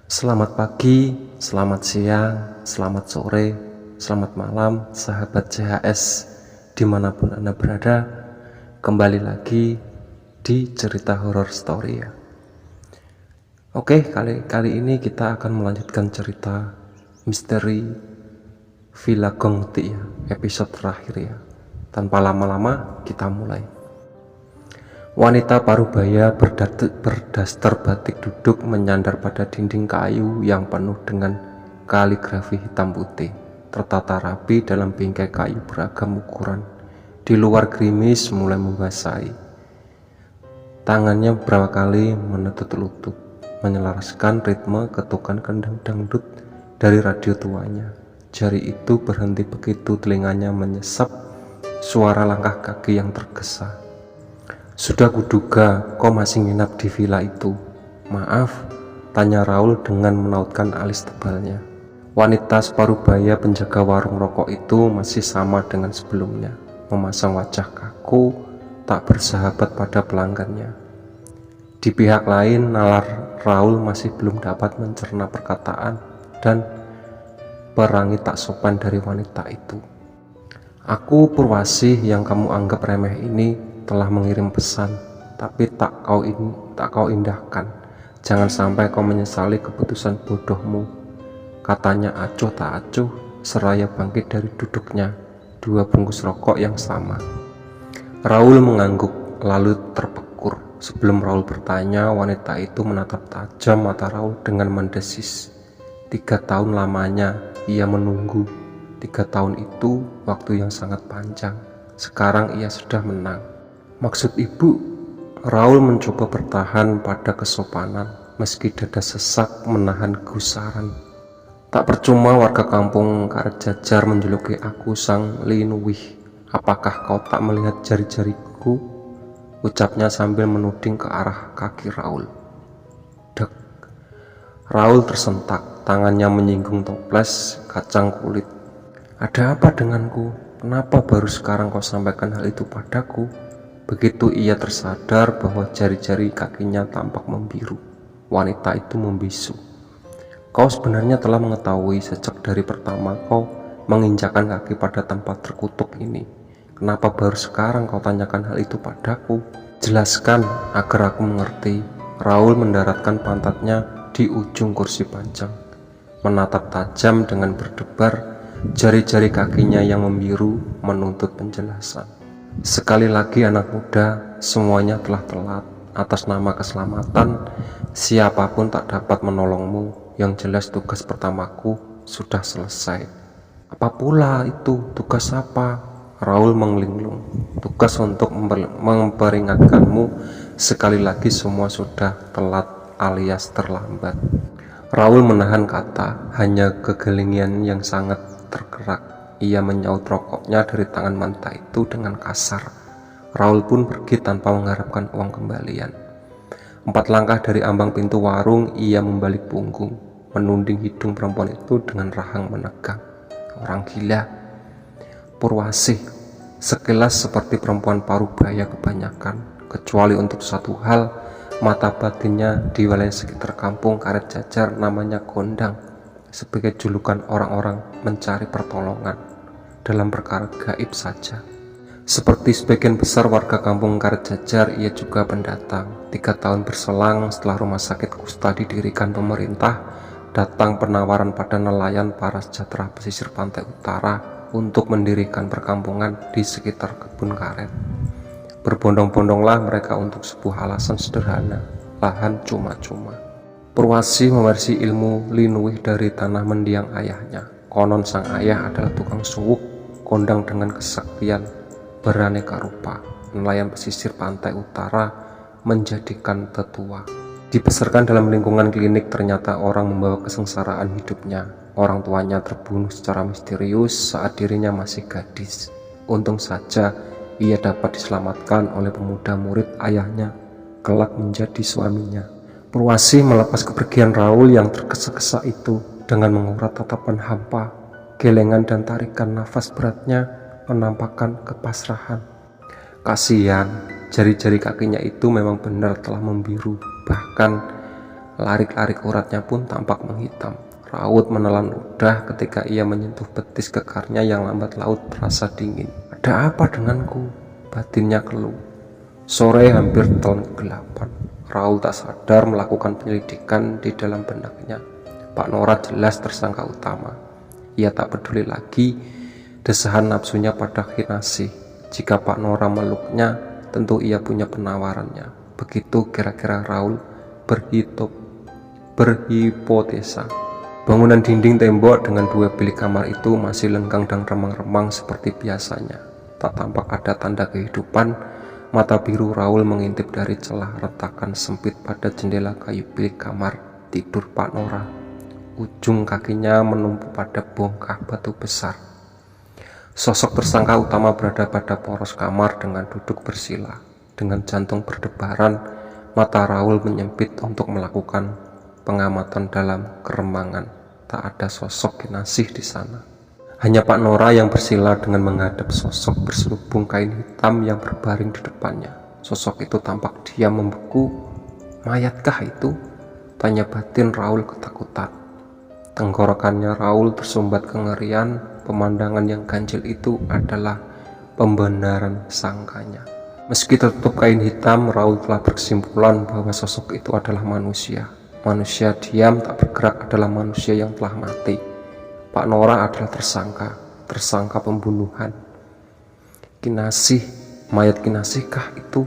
Selamat pagi, selamat siang, selamat sore, selamat malam, sahabat CHS dimanapun Anda berada. Kembali lagi di cerita horror story ya. Oke, kali ini kita akan melanjutkan cerita misteri Villa Gongti ya, episode terakhir ya. Tanpa lama-lama kita mulai. Wanita parubaya berdaster batik duduk menyandar pada dinding kayu yang penuh dengan kaligrafi hitam putih, tertata rapi dalam bingkai kayu beragam ukuran. Di luar gerimis mulai membasahi. Tangannya beberapa kali menetut lutut, menyelaraskan ritme ketukan kendang dangdut dari radio tuanya. Jari itu berhenti begitu telinganya menyesap suara langkah kaki yang tergesa. Sudah kuduga kau masih nginap di villa itu. Maaf, tanya Raul dengan menautkan alis tebalnya. Wanita separubaya penjaga warung rokok itu masih sama dengan sebelumnya, memasang wajah kaku, tak bersahabat pada pelanggannya. Di pihak lain, nalar Raul masih belum dapat mencerna perkataan dan perangi tak sopan dari wanita itu. Aku Purwasih yang kamu anggap remeh ini telah mengirim pesan, tapi tak kau indahkan. Jangan sampai kau menyesali keputusan bodohmu, katanya acuh tak acuh seraya bangkit dari duduknya, dua bungkus rokok yang sama. Raul mengangguk lalu terpekur. Sebelum Raul bertanya, wanita itu menatap tajam mata Raul dengan mendesis. 3 tahun lamanya ia menunggu. 3 tahun itu waktu yang sangat panjang. Sekarang ia sudah menang. Maksud ibu, Raul mencoba bertahan pada kesopanan meski dada sesak menahan gusaran. Tak percuma warga kampung Karet Jajar menjuluki aku sang Linuwih. Apakah kau tak melihat jari-jariku? Ucapnya sambil menuding ke arah kaki Raul. Dek. Raul tersentak, tangannya menyinggung toples kacang kulit. Ada apa denganku? Kenapa baru sekarang kau sampaikan hal itu padaku? Begitu ia tersadar bahwa jari-jari kakinya tampak membiru, wanita itu membisu. Kau sebenarnya telah mengetahui sejak dari pertama kau menginjakkan kaki pada tempat terkutuk ini. Kenapa baru sekarang kau tanyakan hal itu padaku? Jelaskan agar aku mengerti. Raul mendaratkan pantatnya di ujung kursi panjang, menatap tajam dengan berdebar jari-jari kakinya yang membiru menuntut penjelasan. Sekali lagi anak muda, semuanya telah telat. Atas nama keselamatan, siapapun tak dapat menolongmu. Yang jelas tugas pertamaku sudah selesai. Apa pula itu? Tugas apa? Raul menglinglung. Tugas untuk memperingatkanmu. Sekali lagi semua sudah telat alias terlambat. Raul menahan kata, hanya kegelingian yang sangat tergerak. Ia menyaut rokoknya dari tangan wanita itu dengan kasar. Raul pun pergi tanpa mengharapkan uang kembalian. 4 langkah dari ambang pintu warung, ia membalik punggung, menunding hidung perempuan itu dengan rahang menegang. Orang gila. Purwasih, sekilas seperti perempuan parubaya kebanyakan, kecuali untuk satu hal, mata batinnya di wilayah sekitar kampung Karet Jajar namanya Gondang, sebagai julukan orang-orang mencari pertolongan dalam perkara gaib saja. Seperti sebagian besar warga kampung Karet Jajar, ia juga pendatang. 3 tahun berselang setelah rumah sakit kusta didirikan pemerintah, datang penawaran pada nelayan para sejahtera pesisir pantai utara untuk mendirikan perkampungan di sekitar kebun karet. Berbondong-bondonglah mereka untuk sebuah alasan sederhana, lahan cuma-cuma. Purwasih mewarisi ilmu Linuwih dari tanah mendiang ayahnya. Konon sang ayah adalah tukang suwuk, kondang dengan kesaktian beraneka rupa. Nelayan pesisir pantai utara menjadikan tetua. Dibesarkan dalam lingkungan klinik, ternyata orang membawa kesengsaraan hidupnya. Orang tuanya terbunuh secara misterius saat dirinya masih gadis. Untung saja ia dapat diselamatkan oleh pemuda murid ayahnya, kelak menjadi suaminya. Purwasih melepas kepergian Raul yang tergesa-gesa itu dengan mengurat tatapan hampa. Gelengan dan tarikan nafas beratnya menampakkan kepasrahan. Kasihan, jari-jari kakinya itu memang benar telah membiru. Bahkan Larik-larik uratnya pun tampak menghitam. Raut menelan ludah ketika ia menyentuh betis kekarnya yang lambat laun terasa dingin. "Ada apa denganku?" batinnya keluh. Sore hampir telan kegelapan. Raul tak sadar melakukan penyelidikan di dalam benaknya. Pak Nora jelas tersangka utama. Ia tak peduli lagi desahan nafsunya pada Kinasih. Jika Pak Nora meluknya, tentu ia punya penawarannya. Begitu kira-kira Raul berhipotesa. Bangunan dinding tembok dengan 2 bilik kamar itu masih lenggang dan remang-remang seperti biasanya. Tak tampak ada tanda kehidupan. Mata biru Raul mengintip dari celah retakan sempit pada jendela kayu bilik kamar tidur Pak Nora. Ujung kakinya menumpu pada bongkah batu besar. Sosok tersangka utama berada pada poros kamar dengan duduk bersila. Dengan jantung berdebaran, mata Raul menyempit untuk melakukan pengamatan dalam keremangan. Tak ada sosok Kinasih di sana. Hanya Pak Nora yang bersila dengan menghadap sosok berselubung kain hitam yang berbaring di depannya. Sosok itu tampak diam membeku. "Mayatkah itu?" tanya batin Raul ketakutan. Tenggorokannya Raul tersumbat kengerian. Pemandangan yang ganjil itu adalah pembenaran sangkanya. Meski tertutup kain hitam, Raul telah berkesimpulan bahwa sosok itu adalah manusia. Manusia diam tak bergerak adalah manusia yang telah mati. Pak Nora adalah tersangka pembunuhan. Kinasih, mayat Kinasihkah itu?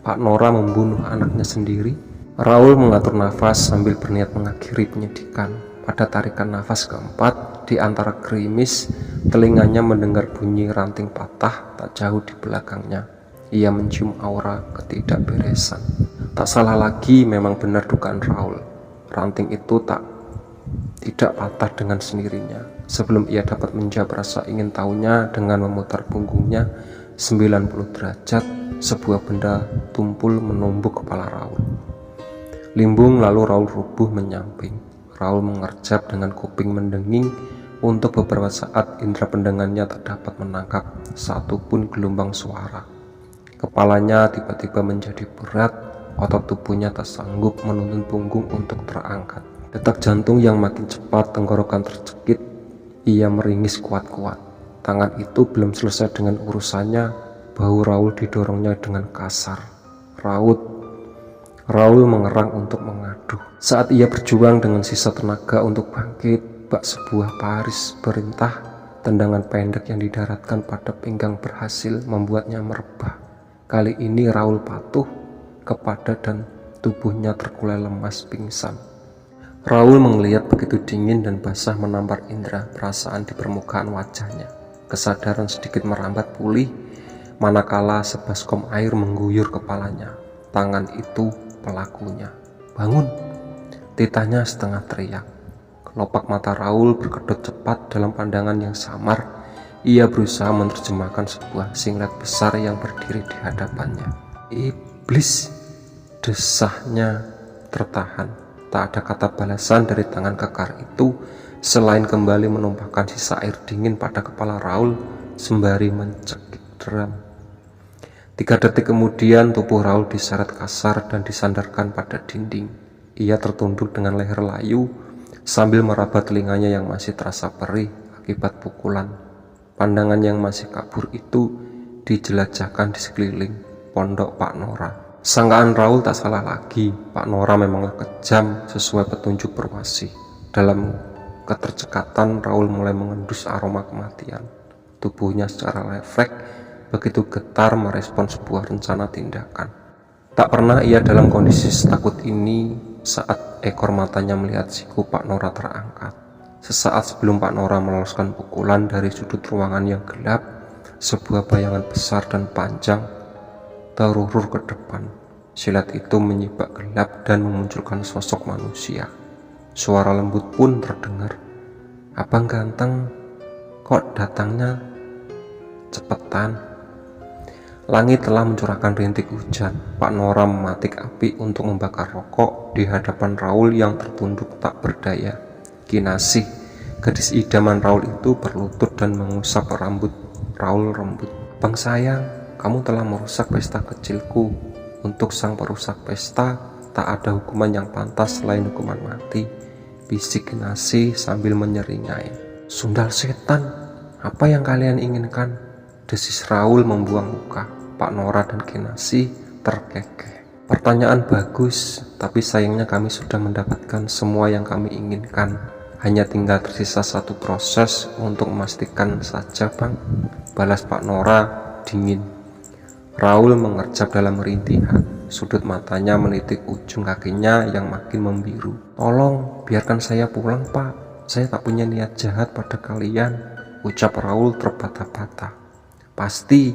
Pak Nora membunuh anaknya sendiri? Raul mengatur nafas sambil berniat mengakhiri penyidikan. Pada tarikan nafas keempat, di antara gerimis, telinganya mendengar bunyi ranting patah tak jauh di belakangnya. Ia mencium aura ketidakberesan. Tak salah lagi, memang benar dugaan Raul. Ranting itu tidak patah dengan sendirinya. Sebelum ia dapat menjawab rasa ingin tahunya dengan memutar punggungnya 90 derajat, sebuah benda tumpul menumbuk kepala Raul. Limbung, lalu Raul rubuh menyamping. Raul mengerjap dengan kuping mendenging. Untuk beberapa saat indera pendengannya tak dapat menangkap satupun gelombang suara. Kepalanya tiba-tiba menjadi berat. Otot tubuhnya tak sanggup menuntun punggung untuk terangkat. Detak jantung yang makin cepat, tenggorokan tercekit. Ia meringis kuat-kuat. Tangan itu belum selesai dengan urusannya, bahu Raul didorongnya dengan kasar. Raul mengerang untuk mengaduh. Saat ia berjuang dengan sisa tenaga untuk bangkit, bak sebuah baris perintah, tendangan pendek yang didaratkan pada pinggang berhasil membuatnya merebah. Kali ini Raul patuh kepada dan tubuhnya terkulai lemas pingsan. Raul melihat begitu dingin dan basah menampar indera perasaan di permukaan wajahnya. Kesadaran sedikit merambat pulih, manakala sebaskom air mengguyur kepalanya. Tangan itu pelakunya. "Bangun!" titahnya setengah teriak. Kelopak mata Raul berkedut cepat dalam pandangan yang samar. Ia berusaha menerjemahkan sebuah singlet besar yang berdiri di hadapannya. "Iblis!" desahnya tertahan. Tak ada kata balasan dari tangan kekar itu selain kembali menumpahkan sisa air dingin pada kepala Raul sembari mencekik deram. 3 detik kemudian tubuh Raul diseret kasar dan disandarkan pada dinding. Ia tertunduk dengan leher layu sambil meraba telinganya yang masih terasa perih akibat pukulan. Pandangan yang masih kabur itu dijelajahkan di sekeliling pondok Pak Nora. Sangkaan Raul tak salah lagi. Pak Nora memanglah kejam sesuai petunjuk Perwasi. Dalam ketercekatan, Raul mulai mengendus aroma kematian. Tubuhnya secara refleks begitu getar merespon sebuah rencana tindakan. Tak pernah ia dalam kondisi setakut ini saat ekor matanya melihat siku Pak Nora terangkat. Sesaat sebelum Pak Nora meloloskan pukulan dari sudut ruangan yang gelap, sebuah bayangan besar dan panjang terurur ke depan. Silat itu menyibak gelap dan memunculkan sosok manusia. Suara lembut pun terdengar. "Abang ganteng, kok datangnya cepetan?" Langit telah mencurahkan rintik hujan. Pak Nora mematik api untuk membakar rokok di hadapan Raul yang tertunduk tak berdaya. Kinasih, gadis idaman Raul itu berlutut dan mengusap rambut Raul rembut. "Bang sayang, kamu telah merusak pesta kecilku." Untuk sang perusak pesta, tak ada hukuman yang pantas selain hukuman mati, bisik Kinasih sambil menyeringai. Sundal setan, apa yang kalian inginkan? Desis Raul membuang muka. Pak Nora dan Kinasih terkekeh. Pertanyaan bagus, tapi sayangnya kami sudah mendapatkan semua yang kami inginkan. Hanya tinggal tersisa satu proses untuk memastikan saja, Bang. Balas Pak Nora dingin. Raul mengerjap dalam rintihan. Sudut matanya menitik ujung kakinya yang makin membiru. Tolong, biarkan saya pulang, Pak. Saya tak punya niat jahat pada kalian, ucap Raul terbata-bata. Pasti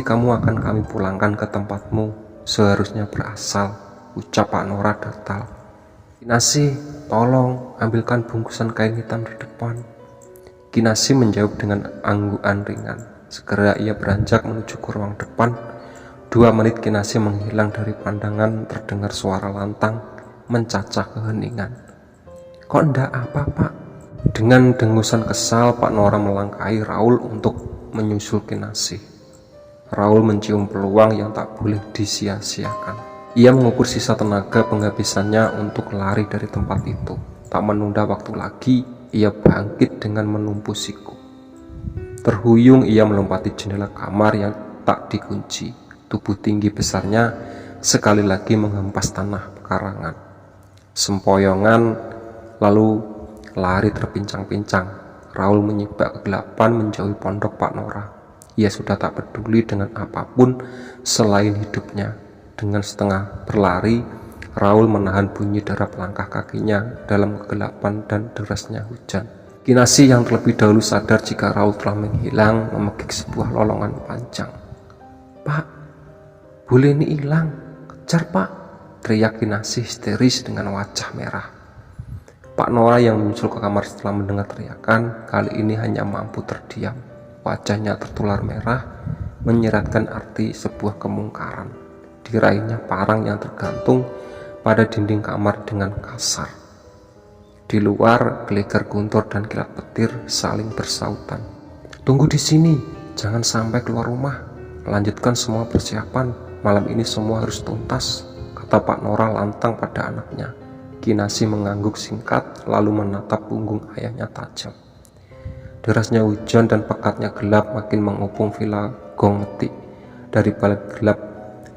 kamu akan kami pulangkan ke tempatmu seharusnya berasal, ucap Pak Nora datal. Kinasih, tolong ambilkan bungkusan kain hitam di depan. Kinasih menjawab dengan anggukan ringan. Segera ia beranjak menuju ke ruang depan. 2 menit Kinasih menghilang dari pandangan, terdengar suara lantang mencacah keheningan. Kok ndak apa, Pak? Dengan dengusan kesal, Pak Nora melangkahi Raul untuk menyusul Kinasih. Raul mencium peluang yang tak boleh disia-siakan. Ia mengukur sisa tenaga penghabisannya untuk lari dari tempat itu. Tak menunda waktu lagi, ia bangkit dengan menumpu siku. Terhuyung ia melompati jendela kamar yang tak dikunci. Tubuh tinggi besarnya sekali lagi menghempas tanah pekarangan. Sempoyongan lalu lari terpincang-pincang. Raul menyibak kegelapan menjauhi pondok Pak Nora. Ia sudah tak peduli dengan apapun selain hidupnya. Dengan setengah berlari, Raul menahan bunyi derap langkah kakinya dalam kegelapan dan derasnya hujan. Kinasih yang terlebih dahulu sadar jika Raul telah menghilang, memekik sebuah lolongan panjang. Pak, boleh ini hilang, kejar Pak, teriak Kinasih histeris dengan wajah merah. Pak Nora yang menyusul ke kamar setelah mendengar teriakan, kali ini hanya mampu terdiam. Wajahnya tertular merah, menyiratkan arti sebuah kemungkaran. Diraihnya parang yang tergantung pada dinding kamar dengan kasar. Di luar, gelegar guntur dan kilat petir saling bersautan. Tunggu di sini, jangan sampai keluar rumah. Lanjutkan semua persiapan. Malam ini semua harus tuntas, kata Pak Nora lantang pada anaknya. Kinasih mengangguk singkat, lalu menatap punggung ayahnya tajam. Derasnya hujan dan pekatnya gelap makin mengepung villa Gong Meti. Dari balik gelap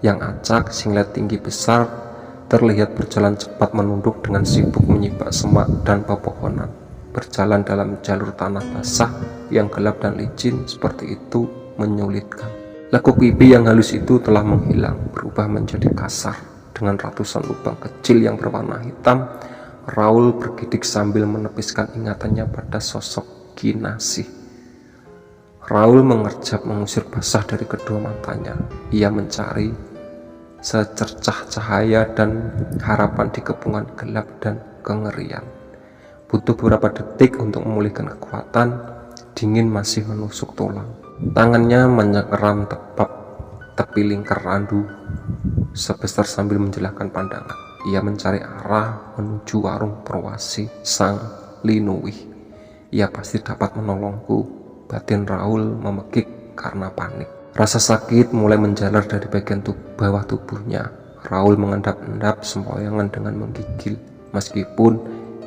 yang acak, singlet tinggi besar terlihat berjalan cepat menunduk dengan sibuk menyibak semak dan pepohonan. Berjalan dalam jalur tanah basah yang gelap dan licin seperti itu menyulitkan. Lekuk pipi yang halus itu telah menghilang, berubah menjadi kasar. Dengan ratusan lubang kecil yang berwarna hitam, Raul bergidik sambil menepiskan ingatannya pada sosok Kinasih. Raul mengerjap mengusir basah dari kedua matanya. Ia mencari secercah cahaya dan harapan di kepungan gelap dan kengerian. Butuh beberapa detik untuk memulihkan kekuatan, dingin masih menusuk tulang. Tangannya menyengkeram tepi lingkar randu sebesar sambil menjelajahkan pandangan. Ia mencari arah menuju warung perwasi Sang Linuwih. Ia pasti dapat menolongku, batin Raul memekik karena panik. Rasa sakit mulai menjalar dari bagian bawah tubuhnya. Raul mengendap-endap sempoyongan dengan menggigil. Meskipun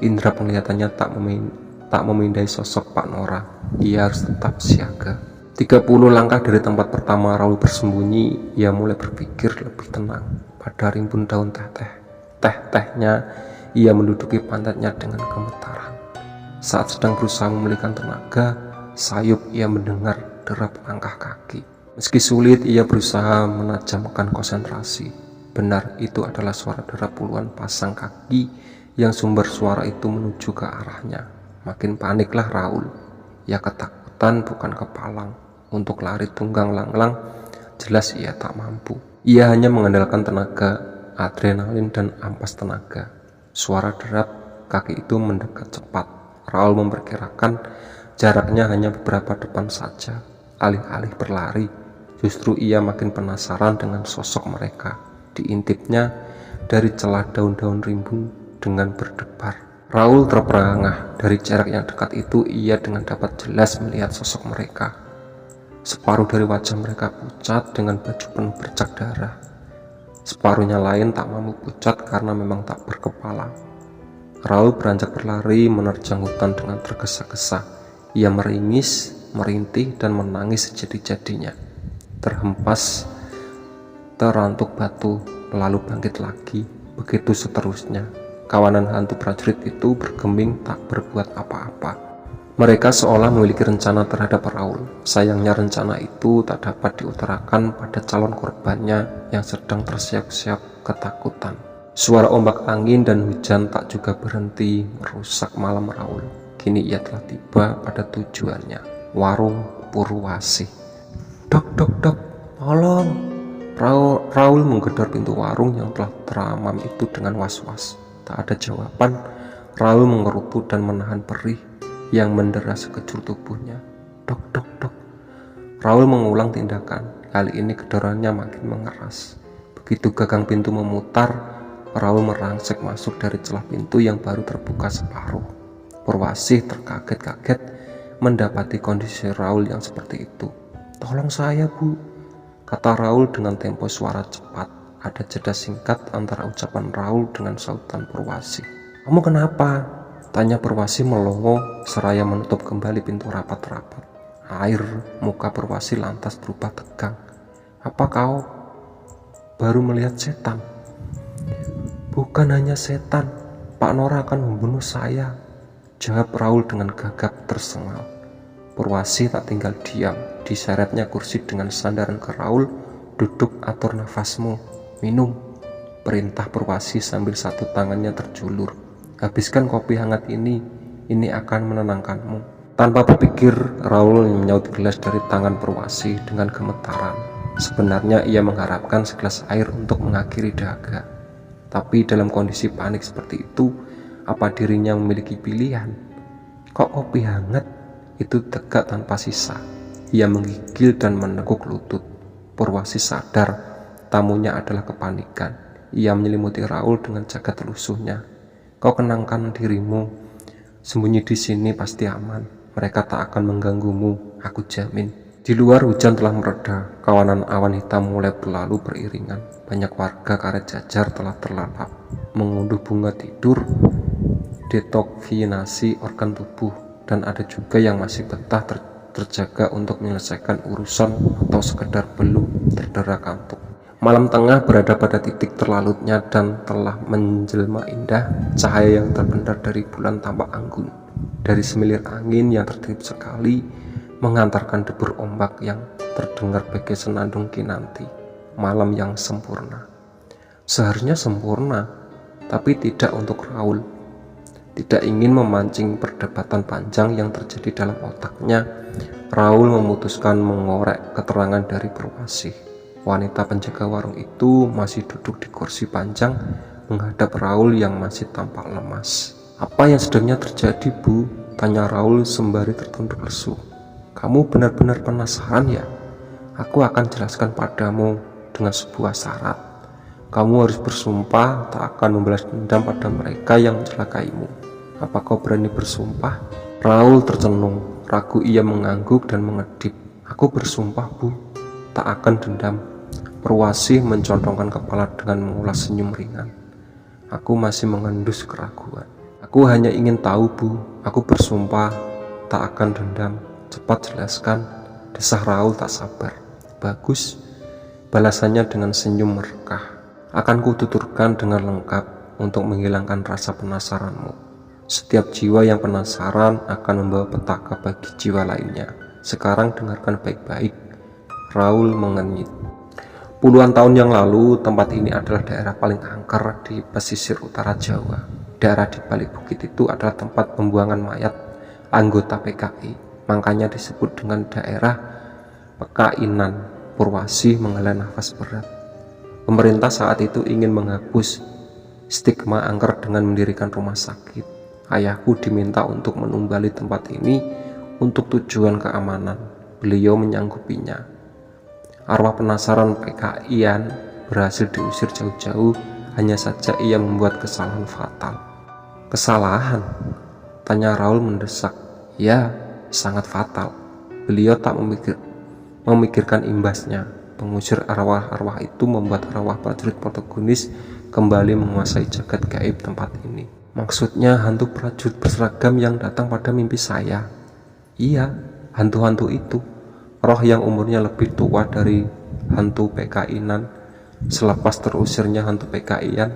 indera penglihatannya tak memindai sosok Pak Nora, ia harus tetap siaga. 30 langkah dari tempat pertama Raul bersembunyi, ia mulai berpikir lebih tenang. Pada rimbun daun teh-tehnya, ia menduduki pantatnya dengan gemetaran. Saat sedang berusaha memulihkan tenaga, sayup ia mendengar derap langkah kaki. Meski sulit, ia berusaha menajamkan konsentrasi. Benar, itu adalah suara derap puluhan pasang kaki yang sumber suara itu menuju ke arahnya. Makin paniklah Raul. Ia ketakutan bukan kepalang. Untuk lari tunggang langlang, jelas ia tak mampu. Ia hanya mengandalkan tenaga, adrenalin dan ampas tenaga. Suara derap kaki itu mendekat cepat. Raul memperkirakan jaraknya hanya beberapa depan saja. Alih-alih berlari, justru ia makin penasaran dengan sosok mereka. Diintipnya dari celah daun-daun rimbun dengan berdebar. Raul terperangah. Dari jarak yang dekat itu, ia dengan dapat jelas melihat sosok mereka. Separuh dari wajah mereka pucat dengan baju penuh bercak darah. Separuhnya lain tak mampu pucat karena memang tak berkepala. Raul beranjak berlari menerjang hutan dengan tergesa-gesa. Ia meringis, merintih, dan menangis sejadi-jadinya. Terhempas, terantuk batu, lalu bangkit lagi. Begitu seterusnya. Kawanan hantu prajurit itu bergeming tak berbuat apa-apa. Mereka seolah memiliki rencana terhadap Raul. Sayangnya rencana itu tak dapat diutarakan pada calon korbannya yang sedang terseok-seok ketakutan. Suara ombak angin dan hujan tak juga berhenti merusak malam Raul. Kini ia telah tiba pada tujuannya, warung Purwasih. Dok, dok, dok, tolong. Raul menggedor pintu warung yang telah teramam itu dengan was-was. Tak ada jawaban. Raul mengerutu dan menahan perih yang mendera sekejur tubuhnya. Dok, dok, dok. Raul mengulang tindakan. Kali ini gedorannya makin mengeras. Begitu gagang pintu memutar, Raul merangsek masuk dari celah pintu yang baru terbuka separuh. Purwasih terkaget-kaget mendapati kondisi Raul yang seperti itu. Tolong saya, Bu, kata Raul dengan tempo suara cepat. Ada jeda singkat antara ucapan Raul dengan sautan Purwasih. Kamu kenapa? Tanya Purwasih melongo seraya menutup kembali pintu rapat-rapat. Air muka Purwasih lantas berubah tegang. Apa kau baru melihat setan? Bukan hanya setan, Pak Nora akan membunuh saya, jawab Raul dengan gagap tersengal. Purwasih tak tinggal diam. Diseretnya kursi dengan sandaran ke Raul. Duduk, atur nafasmu, minum, perintah Purwasih sambil satu tangannya terjulur. Habiskan kopi hangat ini akan menenangkanmu. Tanpa berpikir, Raul menyaut gelas dari tangan Purwasih dengan gemetaran. Sebenarnya ia mengharapkan segelas air untuk mengakhiri dahaga. Tapi dalam kondisi panik seperti itu, apa dirinya memiliki pilihan? Kok kopi hangat? Itu tegak tanpa sisa. Ia menggigil dan meneguk lutut. Purwasih sadar tamunya adalah kepanikan. Ia menyelimuti Raul dengan jagat lusuhnya. Kau kenangkan dirimu, sembunyi di sini pasti aman. Mereka tak akan mengganggumu, aku jamin. Di luar hujan telah mereda, kawanan awan hitam mulai berlalu beriringan. Banyak warga karet jajar telah terlalap, mengunduh bunga tidur, detoksifikasi organ tubuh, dan ada juga yang masih betah terjaga untuk menyelesaikan urusan atau sekedar belum terdera kantuk. Malam tengah berada pada titik terlalutnya dan telah menjelma indah. Cahaya yang terpendar dari bulan tampak anggun. Dari semilir angin yang tertiup sekali mengantarkan debur ombak yang terdengar bagai senandung kinanti. Malam yang sempurna. Seharusnya sempurna, tapi tidak untuk Raul. Tidak ingin memancing perdebatan panjang yang terjadi dalam otaknya, Raul memutuskan mengorek keterangan dari Purwasih. Wanita penjaga warung itu masih duduk di kursi panjang menghadap Raul yang masih tampak lemas. Apa yang sedangnya terjadi, Bu? Tanya Raul sembari tertunduk lesu. Kamu benar-benar penasaran ya? Aku akan jelaskan padamu dengan sebuah syarat. Kamu harus bersumpah tak akan membalas dendam pada mereka yang mencelakaimu. Apa kau berani bersumpah? Raul tercenung, ragu ia mengangguk dan mengedip. Aku bersumpah, Bu, tak akan dendam. Purwasih mencondongkan kepala dengan mengulas senyum ringan. Aku masih mengendus keraguan. Aku hanya ingin tahu, Bu. Aku bersumpah tak akan dendam. Cepat jelaskan, desah Raul tak sabar. Bagus, balasannya dengan senyum merekah. Akan kututurkan dengan lengkap untuk menghilangkan rasa penasaranmu. Setiap jiwa yang penasaran akan membawa petaka bagi jiwa lainnya. Sekarang dengarkan baik-baik. Raul mengenyit. Puluhan tahun yang lalu, tempat ini adalah daerah paling angker di pesisir utara Jawa. Daerah di balik bukit itu adalah tempat pembuangan mayat anggota PKI. Makanya disebut dengan daerah Pekainan. Purwasih menghela nafas berat. Pemerintah saat itu ingin menghapus stigma angker dengan mendirikan rumah sakit. Ayahku diminta untuk menumbali tempat ini untuk tujuan keamanan. Beliau menyanggupinya. Arwah penasaran PKI-an berhasil diusir jauh-jauh, hanya saja ia membuat kesalahan fatal. Kesalahan? Tanya Raul mendesak. Ya, sangat fatal. Beliau tak memikirkan imbasnya. Pengusir arwah-arwah itu membuat arwah prajurit protagonis kembali menguasai jagat gaib tempat ini. Maksudnya hantu prajurit berseragam yang datang pada mimpi saya. Iya, hantu-hantu itu. Roh yang umurnya lebih tua dari hantu PKI-nan. Selepas terusirnya hantu PKI-an,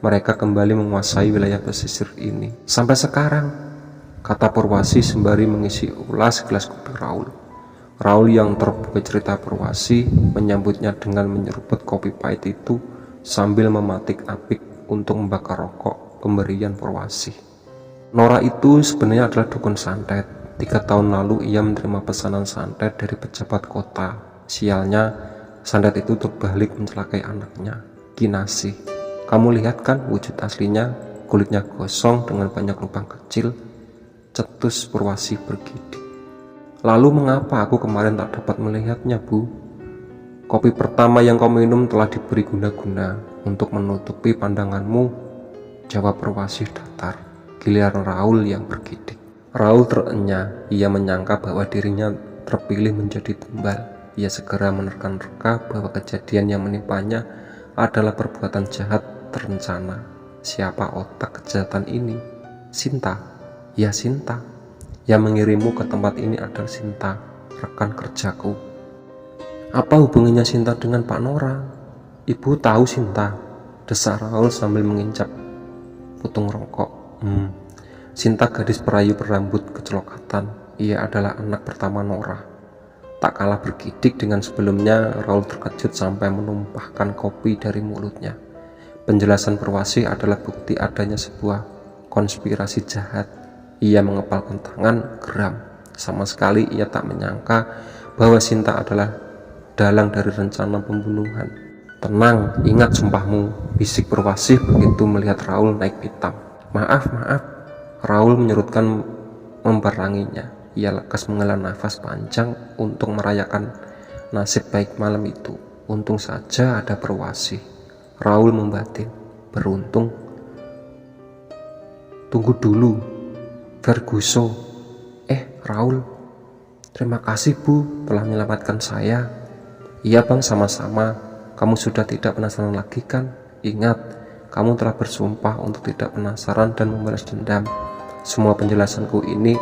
mereka kembali menguasai wilayah pesisir ini. Sampai sekarang, kata Purwasi sembari mengisi ulas gelas kopi Raul. Raul yang terbuka cerita Purwasi menyambutnya dengan menyeruput kopi pahit itu sambil mematik apik untuk membakar rokok pemberian Purwasi. Nora itu sebenarnya adalah dukun santet. 3 tahun lalu ia menerima pesanan santet dari pejabat kota. Sialnya, santet itu terbalik mencelakai anaknya, Kinasih. Kamu lihat kan wujud aslinya, kulitnya gosong dengan banyak lubang kecil, cetus Purwasi bergidik. Lalu mengapa aku kemarin tak dapat melihatnya, Bu? Kopi pertama yang kau minum telah diberi guna-guna untuk menutupi pandanganmu, jawab Purwasi datar. Giliran Raul yang bergidik. Raul terenyah, ia menyangka bahwa dirinya terpilih menjadi tumbal. Ia segera menerka-nerka bahwa kejadian yang menimpanya adalah perbuatan jahat terencana. Siapa otak kejahatan ini? Sinta. Ya, Sinta. Yang mengirimmu ke tempat ini adalah Sinta, rekan kerjaku. Apa hubungannya Sinta dengan Pak Nora? Ibu tahu Sinta, desak Raul sambil menginjak putung rokok. Sinta gadis perayu berambut kecelokatan. Ia adalah anak pertama Nora. Tak kalah bergidik dengan sebelumnya, Raul terkejut sampai menumpahkan kopi dari mulutnya. Penjelasan Purwasi adalah bukti adanya sebuah konspirasi jahat. Ia mengepalkan tangan, geram. Sama sekali ia tak menyangka bahwa Sinta adalah dalang dari rencana pembunuhan. Tenang, ingat sumpahmu, bisik Purwasi begitu melihat Raul naik pitam. Maaf, Raul menyerutkan membaranginya. Ia lekas menghela nafas panjang untuk merayakan nasib baik malam itu. Untung saja ada Purwasi. Raul membatin, beruntung. Tunggu dulu, Ferguso. Raul, terima kasih Bu telah menyelamatkan saya. Iya Bang, sama-sama. Kamu sudah tidak penasaran lagi kan? Ingat, kamu telah bersumpah untuk tidak penasaran dan membalas dendam. Semua penjelasanku ini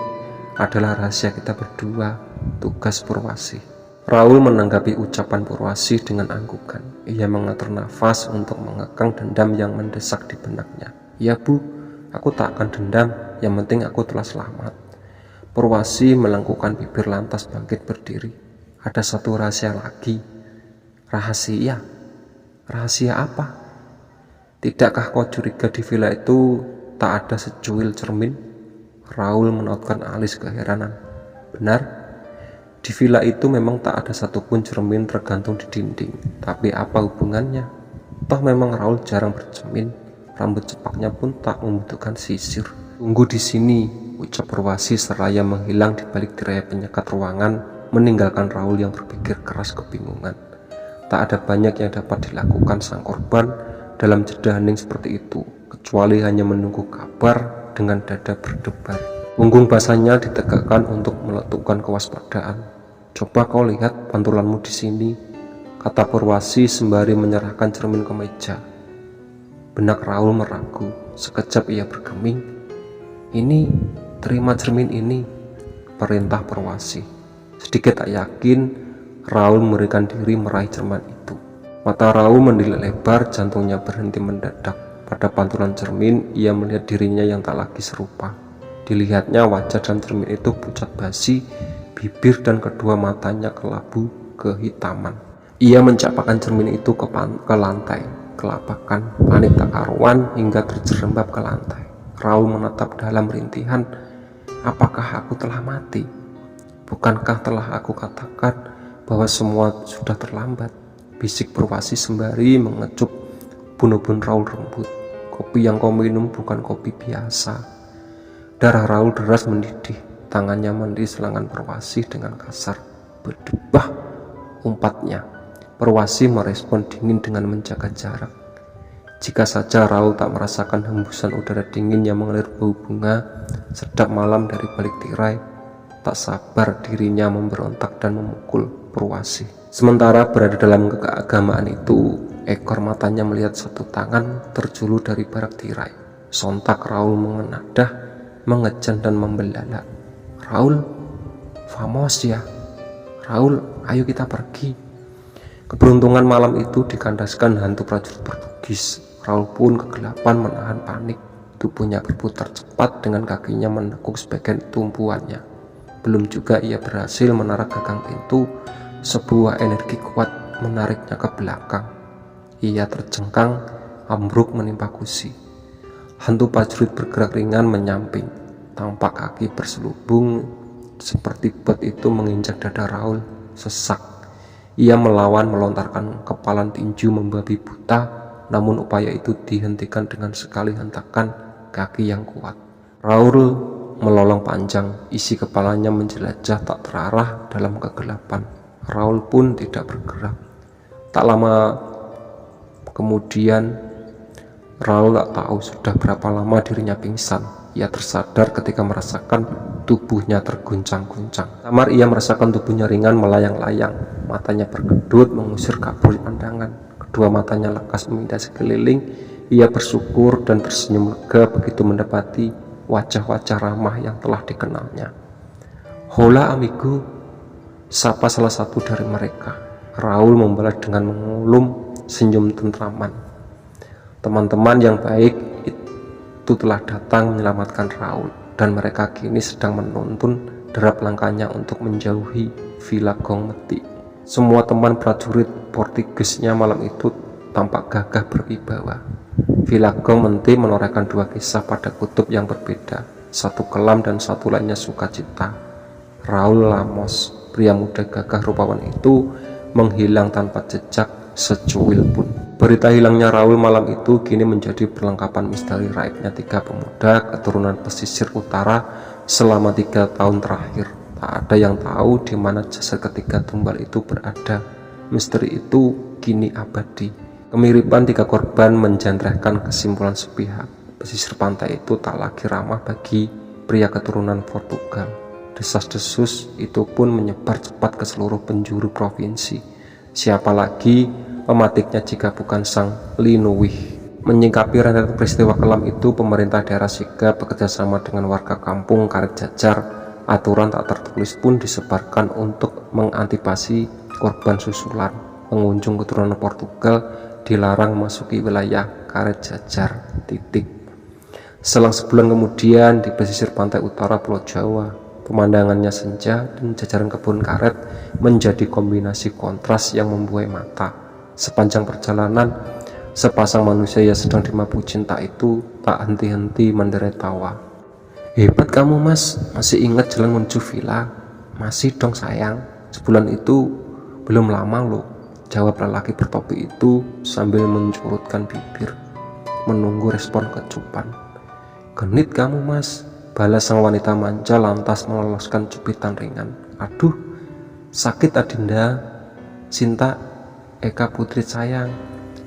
adalah rahasia kita berdua. Tugas Purwasi. Raul menanggapi ucapan Purwasi dengan anggukan. Ia mengatur nafas untuk mengekang dendam yang mendesak di benaknya. Ya Bu, aku tak akan dendam. Yang penting aku telah selamat. Purwasi melengkungkan bibir lantas bangkit berdiri. Ada satu rahasia lagi. Rahasia? Rahasia apa? Tidakkah kau curiga di villa itu tak ada secuil cermin? Raul menautkan alis keheranan. Benar? Di villa itu memang tak ada satupun cermin tergantung di dinding. Tapi apa hubungannya? Toh memang Raul jarang bercermin. Rambut cepaknya pun tak membutuhkan sisir. Tunggu di sini, ucap Purwasi seraya menghilang di balik tirai penyekat ruangan, meninggalkan Raul yang berpikir keras kebingungan. Tak ada banyak yang dapat dilakukan sang korban dalam jeda hening seperti itu, kecuali hanya menunggu kabar dengan dada berdebar. Punggung basahnya ditegakkan untuk meletupkan kewaspadaan. Coba kau lihat pantulanmu di sini, kata Purwasi sembari menyerahkan cermin ke meja. Benak Raul meragu. Sekejap ia bergeming. Ini, terima cermin ini, perintah Purwasi. Sedikit tak yakin, Raul memberikan diri meraih cermin itu. Mata Raul mendelik lebar, jantungnya berhenti mendadak. Pada pantulan cermin, ia melihat dirinya yang tak lagi serupa. Dilihatnya wajah dalam cermin itu pucat basi, bibir dan kedua matanya kelabu kehitaman. Ia mencapakkan cermin itu ke lantai, kelapakan, panik tak karuan hingga terjerembab ke lantai. Raul menatap dalam rintihan. Apakah aku telah mati? Bukankah telah aku katakan bahwa semua sudah terlambat? Bisik Purwasi sembari mengecup bunuh-bunuh Raul rembut. Kopi yang kau minum bukan kopi biasa. Darah Raul deras mendidih. Tangannya mendidik lengan Purwasi dengan kasar. Berdebah, umpatnya. Purwasi merespon dingin dengan menjaga jarak. Jika saja Raul tak merasakan hembusan udara dingin yang mengalir bau bunga sedap malam dari balik tirai, tak sabar dirinya memberontak dan memukul Purwasi. Sementara berada dalam keagamaan itu, ekor matanya melihat satu tangan terjulur dari barak tirai. Sontak Raul mengenadah, mengejan dan membelalak. Raul, famos ya. Raul, ayo kita pergi. Keberuntungan malam itu dikandaskan hantu prajurit Portugis. Raul pun kegelapan menahan panik. Tubuhnya berputar cepat dengan kakinya menekuk sebagian tumpuannya. Belum juga ia berhasil menarik gagang pintu, sebuah energi kuat menariknya ke belakang. Ia terjengkang, ambruk menimpa kursi. Hantu prajurit bergerak ringan menyamping. Tampak kaki berselubung seperti bot itu menginjak dada Raul. Sesak. Ia melawan, melontarkan kepalan tinju membabi buta, namun upaya itu dihentikan dengan sekali hentakan kaki yang kuat. Raul melolong panjang, isi kepalanya menjelajah tak terarah dalam kegelapan. Raul pun tidak bergerak. Tak lama kemudian, Raul tak tahu sudah berapa lama dirinya pingsan. Ia tersadar ketika merasakan tubuhnya terguncang-guncang. Samar ia merasakan tubuhnya ringan melayang-layang. Matanya berkedut mengusir kabur pandangan. Kedua matanya lekas memindai sekeliling. Ia bersyukur dan tersenyum lega begitu mendapati wajah-wajah ramah yang telah dikenalnya. Hola amigo, sapa salah satu dari mereka. Raul membalas dengan mengulum senyum tentraman. Teman-teman yang baik itu telah datang menyelamatkan Raul, dan mereka kini sedang menuntun derap langkahnya untuk menjauhi Villa Gong Meti. Semua teman prajurit Portugisnya malam itu tampak gagah berwibawa. Villa Gong Meti menorehkan dua kisah pada kutub yang berbeda, satu kelam dan satu lainnya sukacita. Raul Lamos, pria muda gagah rupawan itu, menghilang tanpa jejak secuil pun. Berita hilangnya Raul malam itu kini menjadi perlengkapan misteri raibnya tiga pemuda keturunan pesisir utara selama 3 tahun terakhir. Tak ada yang tahu di mana jasad ketiga tumbal itu berada. Misteri itu kini abadi. Kemiripan tiga korban menjantrekan kesimpulan sepihak. Pesisir pantai itu tak lagi ramah bagi pria keturunan Portugal. Desas-desus itu pun menyebar cepat ke seluruh penjuru provinsi. Siapa lagi pematiknya jika bukan sang Linuwih. Menyikapi rentetan peristiwa kelam itu, pemerintah daerah sigap bekerjasama dengan warga kampung Karet Jajar. Aturan tak tertulis pun disebarkan untuk mengantisipasi korban susulan. Pengunjung keturunan Portugal dilarang memasuki wilayah Karet Jajar. Selang sebulan kemudian, di pesisir pantai utara Pulau Jawa, pemandangannya senja dan jajaran kebun karet menjadi kombinasi kontras yang membuai mata. Sepanjang perjalanan, sepasang manusia yang sedang dimabuk cinta itu tak henti-henti menderai tawa. Hebat kamu mas, masih ingat jalan menuju villa? Masih dong sayang, sebulan itu belum lama loh, jawab lelaki bertopi itu sambil mencurutkan bibir, menunggu respon kecupan. Genit kamu mas, balas sang wanita manja lantas meloloskan cubitan ringan. Aduh, sakit Adinda, Sinta, Eka putri sayang.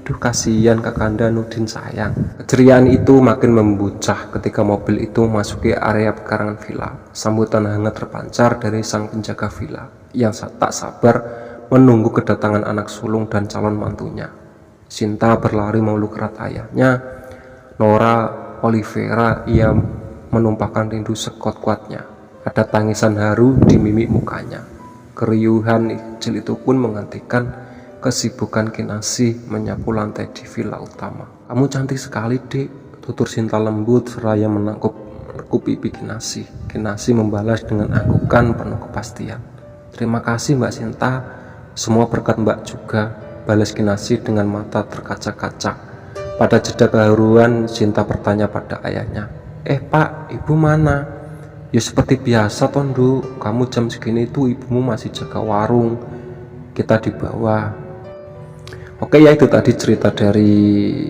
Duh kasihan Kakanda Nudin sayang. Keceriaan itu makin membuncah ketika mobil itu memasuki area pekarangan villa. Sambutan hangat terpancar dari sang penjaga villa yang tak sabar menunggu kedatangan anak sulung dan calon mantunya. Sinta berlari memeluk erat ayahnya. Nora Oliveira ia menumpahkan rindu sekuat-kuatnya. Ada tangisan haru di mimik mukanya. Keriuhan kecil itu pun menggantikan kesibukan Kinasih menyapu lantai di villa utama. Kamu cantik sekali dek, tutur Sinta lembut seraya menangkup pipi Kinasih. Kinasih membalas dengan anggukan penuh kepastian. Terima kasih Mbak Sinta, semua berkat Mbak juga, balas Kinasih dengan mata terkaca-kaca. Pada jeda keharuan, Sinta bertanya pada ayahnya, Pak, ibu mana? Ya seperti biasa Tondo, kamu jam segini itu ibumu masih jaga warung, kita di bawah. Oke ya, itu tadi cerita dari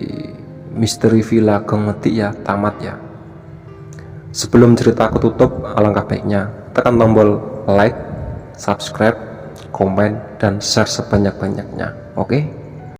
misteri Villa Gong Meti ya, tamat ya. Sebelum cerita aku tutup, alangkah baiknya tekan tombol like, subscribe, komen, dan share sebanyak-banyaknya. Oke.